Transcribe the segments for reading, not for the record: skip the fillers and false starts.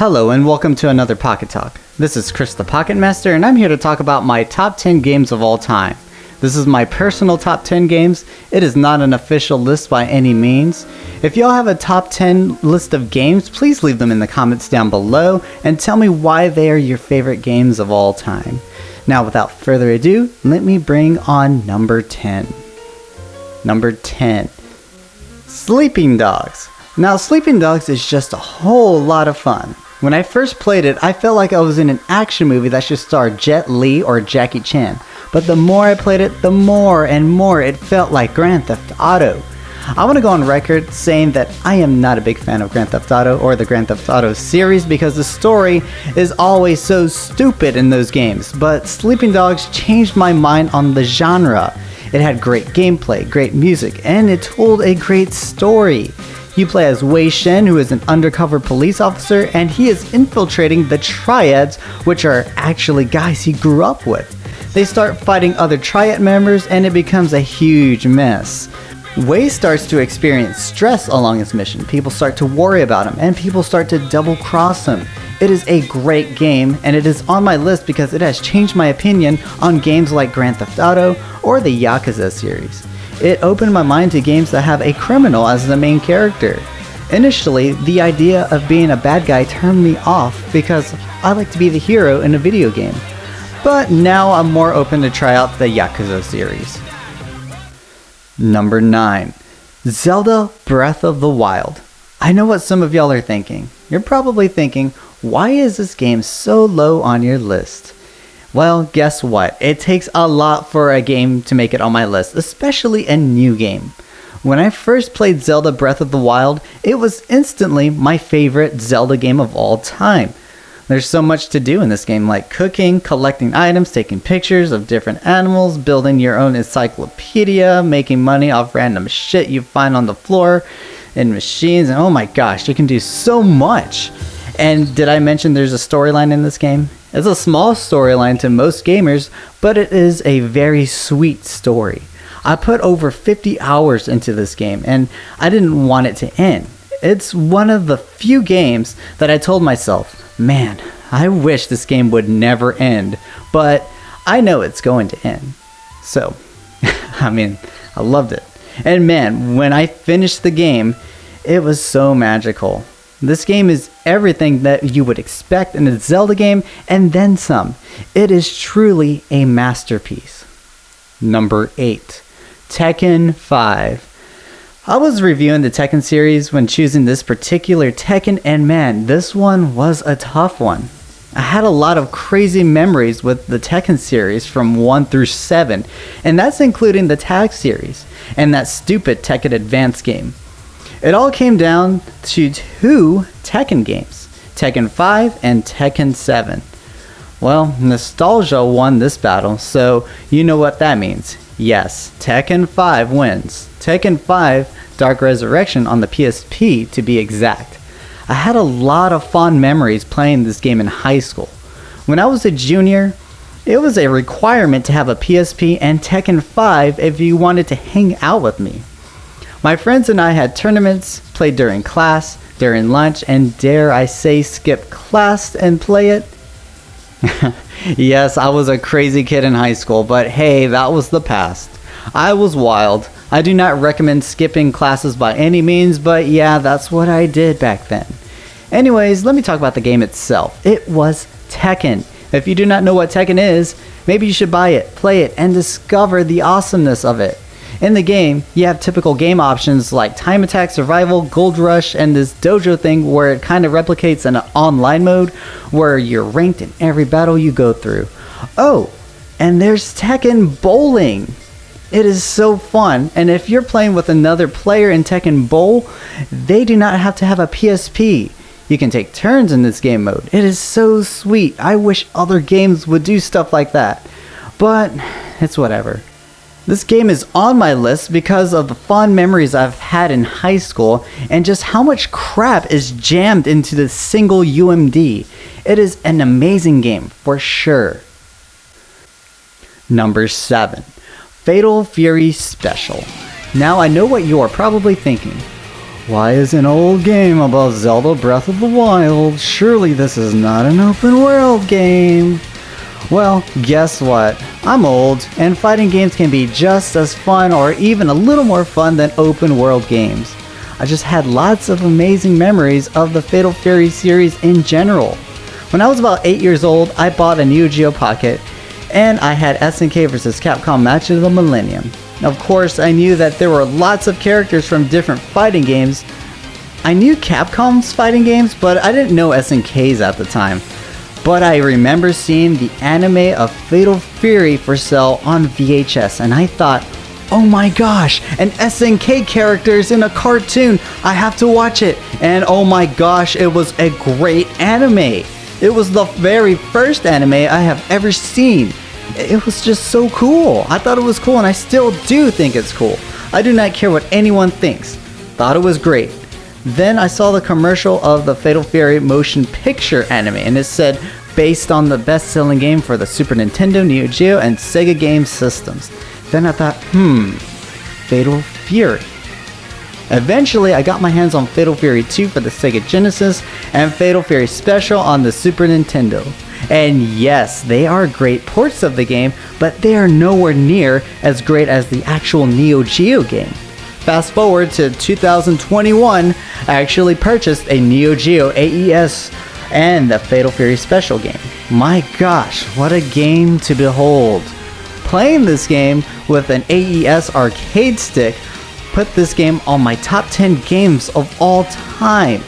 Hello and welcome to another Pocket Talk. This is Chris the Pocket Master and I'm here to talk about my top 10 games of all time. This is my personal top 10 games. It is not an official list by any means. If y'all have a top 10 list of games, please leave them in the comments down below and tell me why they are your favorite games of all time. Now without further ado, let me bring on number 10. Number 10. Sleeping Dogs. Now Sleeping Dogs is just a whole lot of fun. When I first played it, I felt like I was in an action movie that should star Jet Li or Jackie Chan. But the more I played it, the more and more it felt like Grand Theft Auto. I want to go on record saying that I am not a big fan of Grand Theft Auto or the Grand Theft Auto series because the story is always so stupid in those games. But Sleeping Dogs changed my mind on the genre. It had great gameplay, great music, and it told a great story. You play as Wei Shen, who is an undercover police officer, and he is infiltrating the Triads, which are actually guys he grew up with. They start fighting other Triad members, and it becomes a huge mess. Wei starts to experience stress along his mission. People start to worry about him, and people start to double-cross him. It is a great game, and it is on my list because it has changed my opinion on games like Grand Theft Auto or the Yakuza series. It opened my mind to games that have a criminal as the main character. Initially, the idea of being a bad guy turned me off because I like to be the hero in a video game. But now I'm more open to try out the Yakuza series. Number 9. Zelda Breath of the Wild. I know what some of y'all are thinking. You're probably thinking, why is this game so low on your list? Well, guess what? It takes a lot for a game to make it on my list, especially a new game. When I first played Zelda Breath of the Wild, it was instantly my favorite Zelda game of all time. There's so much to do in this game, like cooking, collecting items, taking pictures of different animals, building your own encyclopedia, making money off random shit you find on the floor, and machines, and oh my gosh, you can do so much. And did I mention there's a storyline in this game? It's a small storyline to most gamers, but it is a very sweet story. I put over 50 hours into this game, and I didn't want it to end. It's one of the few games that I told myself, man, I wish this game would never end, but I know it's going to end. So, I loved it. And man, when I finished the game, it was so magical. This game is everything that you would expect in a Zelda game, and then some. It is truly a masterpiece. Number 8. Tekken 5. I was reviewing the Tekken series when choosing this particular Tekken, and man, this one was a tough one. I had a lot of crazy memories with the Tekken series from 1 through 7, and that's including the Tag series, and that stupid Tekken Advance game. It all came down to 2 Tekken games, Tekken 5 and Tekken 7. Well, nostalgia won this battle, so you know what that means. Yes, Tekken 5 wins. Tekken 5 Dark Resurrection on the PSP to be exact. I had a lot of fond memories playing this game in high school. When I was a junior, it was a requirement to have a PSP and Tekken 5 if you wanted to hang out with me. My friends and I had tournaments, played during class, during lunch, and dare I say skip class and play it? Yes, I was a crazy kid in high school, but hey, that was the past. I was wild. I do not recommend skipping classes by any means, but yeah, that's what I did back then. Anyways, let me talk about the game itself. It was Tekken. If you do not know what Tekken is, maybe you should buy it, play it, and discover the awesomeness of it. In the game, you have typical game options like time attack, survival, gold rush, and this dojo thing where it kind of replicates an online mode where you're ranked in every battle you go through. Oh, and there's Tekken Bowling. It is so fun, and if you're playing with another player in Tekken Bowl, they do not have to have a PSP. You can take turns in this game mode. It is so sweet. I wish other games would do stuff like that, but it's whatever. This game is on my list because of the fond memories I've had in high school and just how much crap is jammed into this single UMD. It is an amazing game for sure. Number 7. Fatal Fury Special. Now I know what you are probably thinking. Why is an old game about Zelda Breath of the Wild? Surely this is not an open world game. Well, guess what? I'm old, and fighting games can be just as fun or even a little more fun than open world games. I just had lots of amazing memories of the Fatal Fury series in general. When I was about 8 years old, I bought a Neo Geo Pocket, and I had SNK vs. Capcom Match of the Millennium. Of course, I knew that there were lots of characters from different fighting games. I knew Capcom's fighting games, but I didn't know SNK's at the time. But I remember seeing the anime of Fatal Fury for sale on VHS, and I thought, oh my gosh, an SNK character's in a cartoon, I have to watch it. And oh my gosh, it was a great anime. It was the very first anime I have ever seen. It was just so cool. I thought it was cool, and I still do think it's cool. I do not care what anyone thinks. Thought it was great. Then I saw the commercial of the Fatal Fury motion picture anime, and it said, based on the best-selling game for the Super Nintendo, Neo Geo, and Sega game systems. Then I thought, Fatal Fury. Eventually, I got my hands on Fatal Fury 2 for the Sega Genesis, and Fatal Fury Special on the Super Nintendo. And yes, they are great ports of the game, but they are nowhere near as great as the actual Neo Geo game. Fast forward to 2021, I actually purchased a Neo Geo AES and the Fatal Fury Special game. My gosh, what a game to behold. Playing this game with an AES arcade stick put this game on my top 10 games of all time.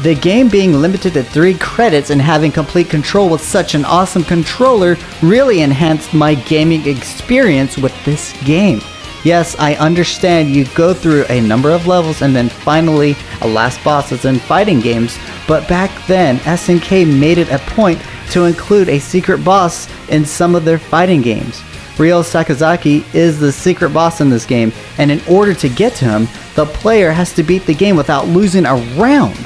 The game being limited to 3 credits and having complete control with such an awesome controller really enhanced my gaming experience with this game. Yes, I understand you go through a number of levels and then finally a last boss as in fighting games, but back then SNK made it a point to include a secret boss in some of their fighting games. Ryo Sakazaki is the secret boss in this game, and in order to get to him, the player has to beat the game without losing a round.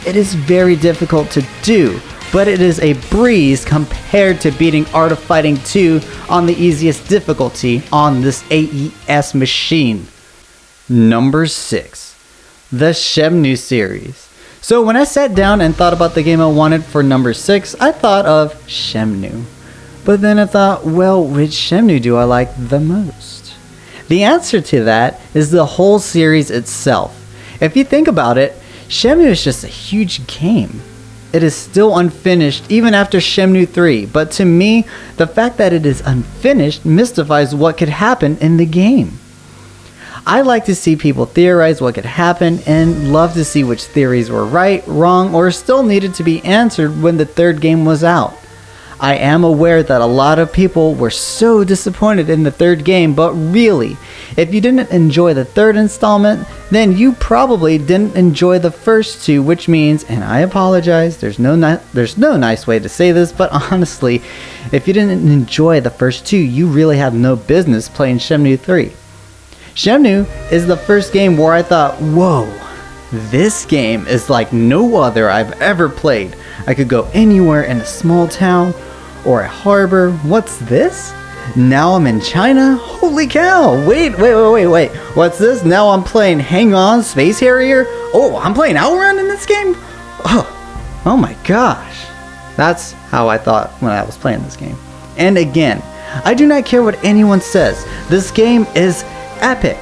It is very difficult to do, but it is a breeze compared to beating Art of Fighting 2 on the easiest difficulty on this AES machine. Number 6. The Shenmue series. So when I sat down and thought about the game I wanted for number 6, I thought of Shenmue. But then I thought, well, which Shenmue do I like the most? The answer to that is the whole series itself. If you think about it, Shenmue is just a huge game. It is still unfinished even after Shenmue 3, but to me, the fact that it is unfinished mystifies what could happen in the game. I like to see people theorize what could happen and love to see which theories were right, wrong, or still needed to be answered when the third game was out. I am aware that a lot of people were so disappointed in the third game, but really, if you didn't enjoy the third installment, then you probably didn't enjoy the first two, which means, and I apologize, there's no nice way to say this, but honestly, if you didn't enjoy the first two, you really have no business playing Shenmue 3. Shenmue is the first game where I thought, whoa, this game is like no other I've ever played. I could go anywhere in a small town or a harbor. What's this? Now I'm in China? Holy cow! Wait. What's this? Now I'm playing Hang On Space Harrier? Oh, I'm playing Outrun in this game? Oh my gosh. That's how I thought when I was playing this game. And again, I do not care what anyone says. This game is epic.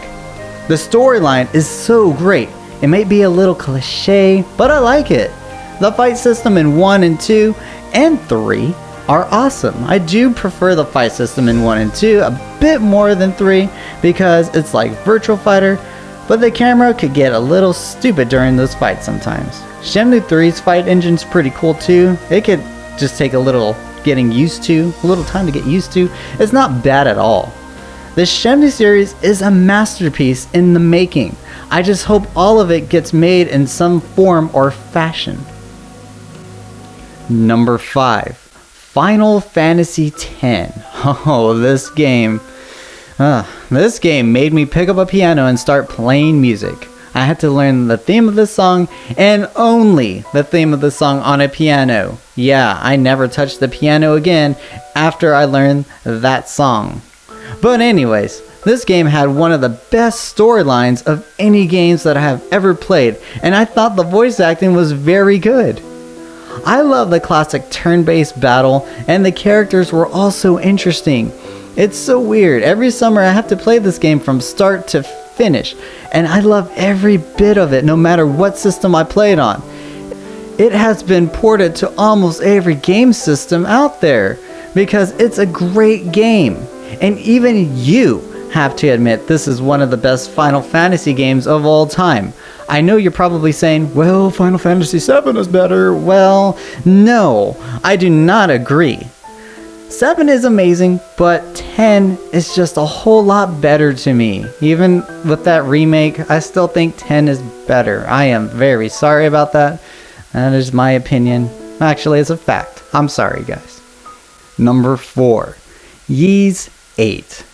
The storyline is so great. It may be a little cliche, but I like it. The fight system in 1 and 2 and 3 are awesome. I do prefer the fight system in 1 and 2 a bit more than 3 because it's like Virtual Fighter, but the camera could get a little stupid during those fights sometimes. Shenmue 3's fight engine's pretty cool too. It could just take a little getting used to, a little time to get used to. It's not bad at all. The Shenmue series is a masterpiece in the making. I just hope all of it gets made in some form or fashion. Number 5. Final Fantasy X. Oh, this game made me pick up a piano and start playing music. I had to learn the theme of this song and only the theme of the song on a piano. Yeah, I never touched the piano again after I learned that song. But anyways, This game had one of the best storylines of any games that I have ever played, and I thought the voice acting was very good. I love the classic turn-based battle, and the characters were also interesting. It's so weird. Every summer I have to play this game from start to finish, and I love every bit of it no matter what system I play it on. It has been ported to almost every game system out there because it's a great game. And even you have to admit this is one of the best Final Fantasy games of all time. I know you're probably saying, well, Final Fantasy VII is better. Well, no, I do not agree. 7 is amazing, but 10 is just a whole lot better to me. Even with that remake, I still think 10 is better. I am very sorry about that. That is my opinion. Actually, it's a fact. I'm sorry, guys. Number 4, Ys 8.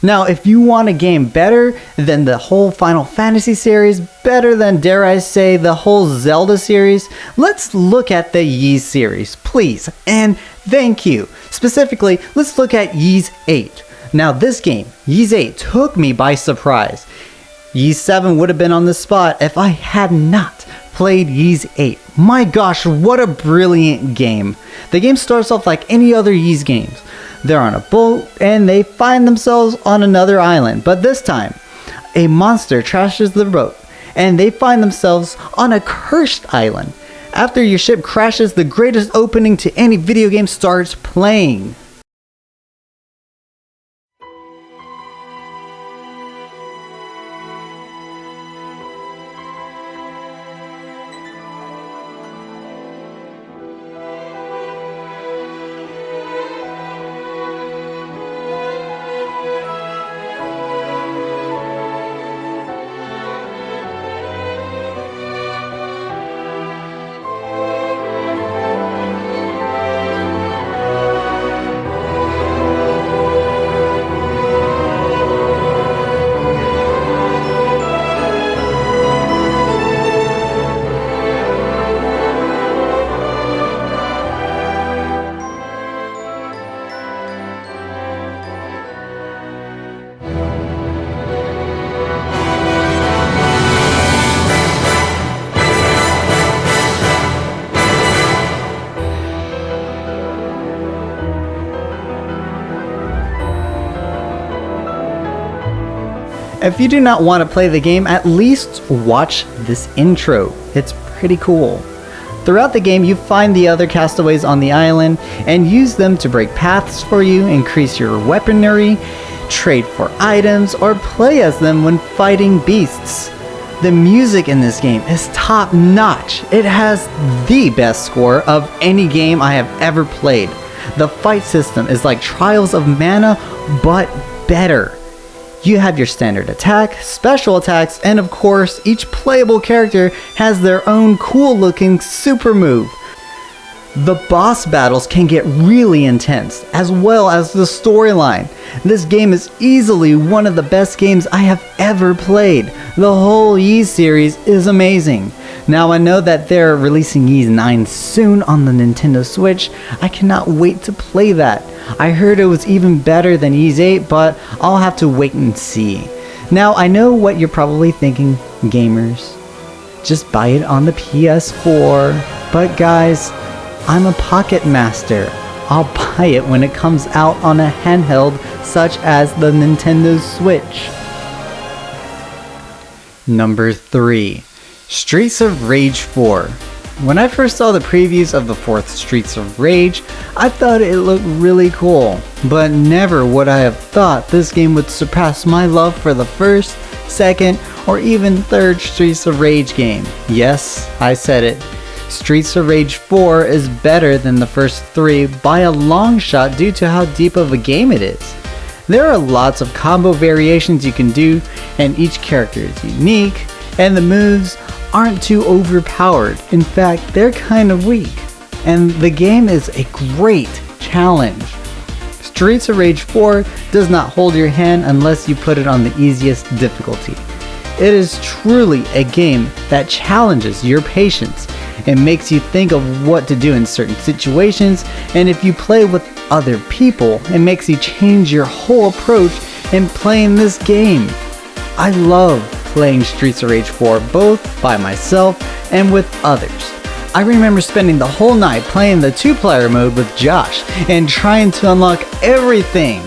Now, if you want a game better than the whole Final Fantasy series, better than, dare I say, the whole Zelda series, let's look at the Ys series, please, and thank you. Specifically, let's look at Ys 8. Now, this game, Ys 8, took me by surprise. Ys 7 would have been on the spot if I had not played Ys 8. My gosh, what a brilliant game. The game starts off like any other Ys games. They're on a boat and they find themselves on another island, but this time a monster trashes the boat and they find themselves on a cursed island. After your ship crashes, the greatest opening to any video game starts playing. If you do not want to play the game, at least watch this intro. It's pretty cool. Throughout the game, you find the other castaways on the island and use them to break paths for you, increase your weaponry, trade for items, or play as them when fighting beasts. The music in this game is top notch. It has the best score of any game I have ever played. The fight system is like Trials of Mana, but better. You have your standard attack, special attacks, and of course, each playable character has their own cool looking super move. The boss battles can get really intense, as well as the storyline. This game is easily one of the best games I have ever played. The whole Ys series is amazing. Now I know that they're releasing Ys 9 soon on the Nintendo Switch. I cannot wait to play that. I heard it was even better than Ys 8, but I'll have to wait and see. Now I know what you're probably thinking, gamers. Just buy it on the PS4. But guys, I'm a pocket master. I'll buy it when it comes out on a handheld such as the Nintendo Switch. Number 3. Streets of Rage 4. When I first saw the previews of the 4th Streets of Rage, I thought it looked really cool, but never would I have thought this game would surpass my love for the 1st, 2nd, or even 3rd Streets of Rage game. Yes, I said it. Streets of Rage 4 is better than the first 3 by a long shot due to how deep of a game it is. There are lots of combo variations you can do, and each character is unique, and the moves aren't too overpowered. In fact, they're kind of weak. And the game is a great challenge. Streets of Rage 4 does not hold your hand unless you put it on the easiest difficulty. It is truly a game that challenges your patience and makes you think of what to do in certain situations, and if you play with other people, it makes you change your whole approach in playing this game. I love playing Streets of Rage 4 both by myself and with others. I remember spending the whole night playing the 2-player mode with Josh and trying to unlock everything.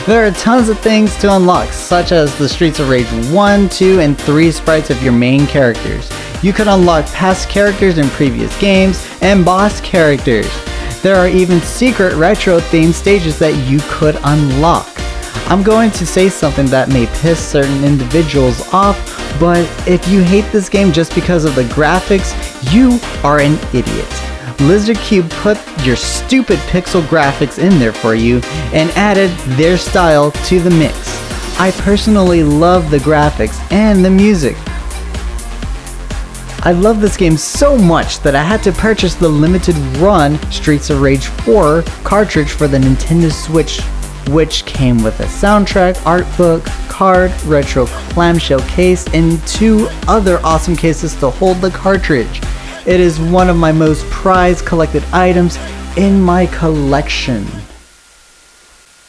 There are tons of things to unlock, such as the Streets of Rage 1, 2, and 3 sprites of your main characters. You could unlock past characters in previous games and boss characters. There are even secret retro-themed stages that you could unlock. I'm going to say something that may piss certain individuals off, but if you hate this game just because of the graphics, you are an idiot. Lizard Cube put your stupid pixel graphics in there for you and added their style to the mix. I personally love the graphics and the music. I love this game so much that I had to purchase the limited run Streets of Rage 4 cartridge for the Nintendo Switch, which came with a soundtrack, art book, card, retro clamshell case, and 2 other awesome cases to hold the cartridge. It is one of my most prized collected items in my collection.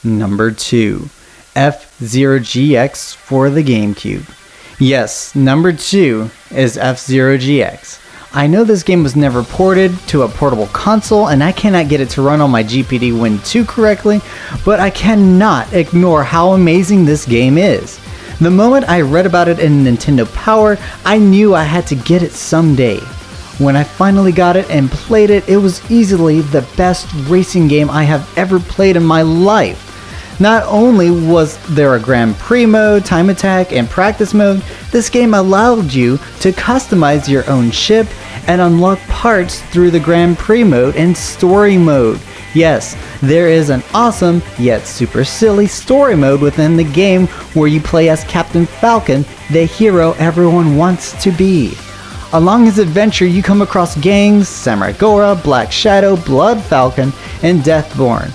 Number 2. F-Zero GX for the GameCube. Yes, number 2 is F-Zero GX. I know this game was never ported to a portable console and I cannot get it to run on my GPD Win 2 correctly, but I cannot ignore how amazing this game is. The moment I read about it in Nintendo Power, I knew I had to get it someday. When I finally got it and played it, it was easily the best racing game I have ever played in my life. Not only was there a Grand Prix mode, time attack, and practice mode, this game allowed you to customize your own ship and unlock parts through the Grand Prix mode and story mode. Yes, there is an awesome, yet super silly story mode within the game where you play as Captain Falcon, the hero everyone wants to be. Along his adventure, you come across gangs, Samurai Gora, Black Shadow, Blood Falcon, and Deathborn.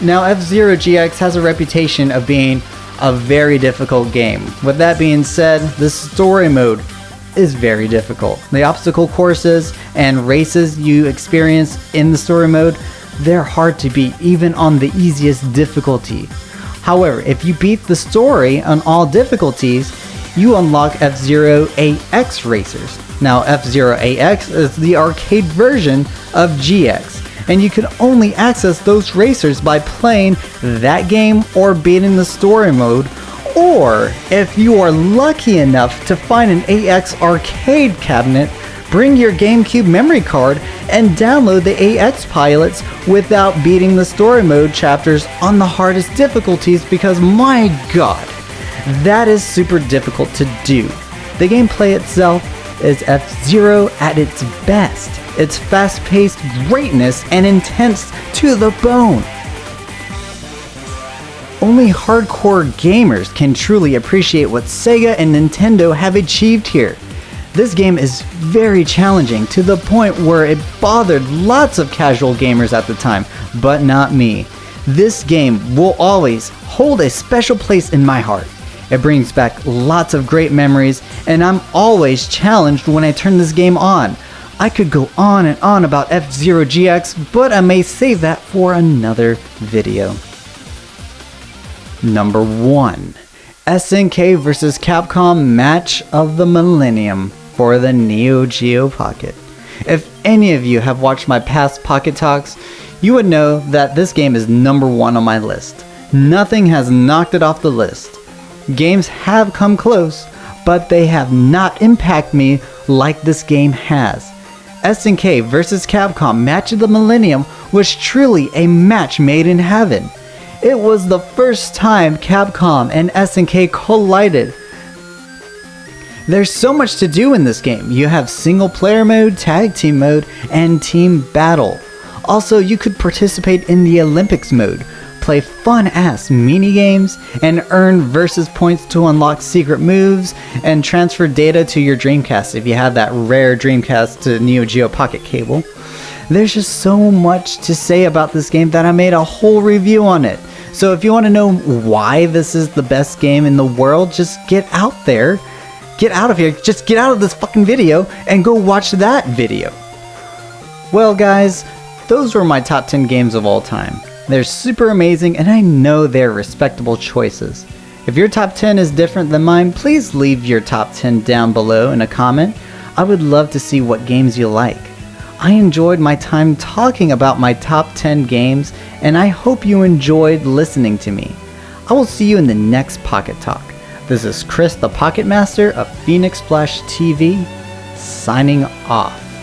Now, F-Zero GX has a reputation of being a very difficult game. With that being said, the story mode is very difficult. The obstacle courses and races you experience in the story mode, they're hard to beat even on the easiest difficulty. However, if you beat the story on all difficulties, you unlock F-Zero AX racers. Now, F-Zero AX is the arcade version of GX, and you can only access those racers by playing that game or beating the story mode, or if you are lucky enough to find an AX arcade cabinet, bring your GameCube memory card and download the AX pilots without beating the story mode chapters on the hardest difficulties, because my god, that is super difficult to do. The gameplay itself is F-Zero at its best. It's fast-paced greatness and intense to the bone. Only hardcore gamers can truly appreciate what Sega and Nintendo have achieved here. This game is very challenging to the point where it bothered lots of casual gamers at the time, but not me. This game will always hold a special place in my heart. It brings back lots of great memories, and I'm always challenged when I turn this game on. I could go on and on about F-Zero GX, but I may save that for another video. Number 1. SNK vs Capcom Match of the Millennium for the Neo Geo Pocket. If any of you have watched my past Pocket Talks, you would know that this game is number 1 on my list. Nothing has knocked it off the list. Games have come close, but they have not impacted me like this game has. SNK vs Capcom Match of the Millennium was truly a match made in heaven. It was the first time Capcom and SNK collided. There's so much to do in this game. You have single player mode, tag team mode, and team battle. Also, you could participate in the Olympics mode, play fun-ass mini-games, and earn versus points to unlock secret moves, and transfer data to your Dreamcast if you have that rare Dreamcast to Neo Geo Pocket cable. There's just so much to say about this game that I made a whole review on it. So if you want to know why this is the best game in the world, just get out there, get out of here, just get out of this fucking video and go watch that video. Well guys, those were my top 10 games of all time. They're super amazing and I know they're respectable choices. If your top 10 is different than mine, please leave your top 10 down below in a comment. I would love to see what games you like. I enjoyed my time talking about my top 10 games, and I hope you enjoyed listening to me. I will see you in the next Pocket Talk. This is Chris the Pocket Master of Phoenix Splash TV, signing off.